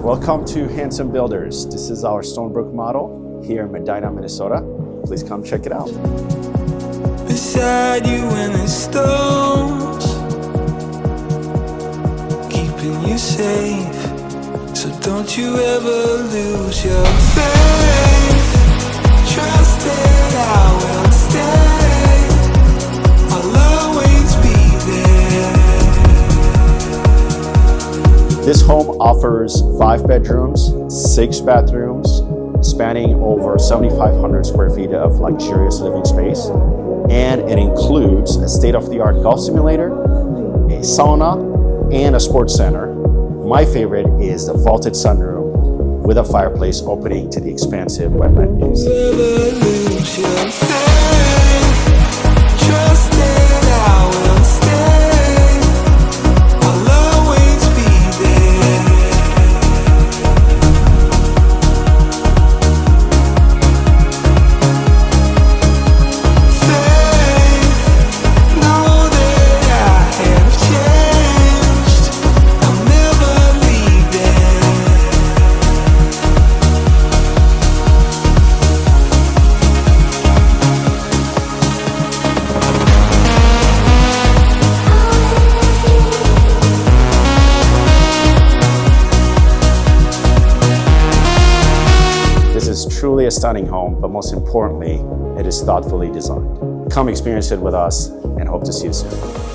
Welcome to Hanson Builders. This is our Stonebrook model here in Medina, Minnesota. Please come check it out. Beside you in the stones, keeping you safe, so don't you ever lose your faith. Trust that I will stay, I'll always be there. This home offers 5 bedrooms, 6 bathrooms, spanning over 7,500 square feet of luxurious living space. And it includes a state-of-the-art golf simulator, a sauna, and a sports center. My favorite is the vaulted sunroom with a fireplace opening to the expansive wetland views. This is truly a stunning home, but most importantly, it is thoughtfully designed. Come experience it with us and hope to see you soon.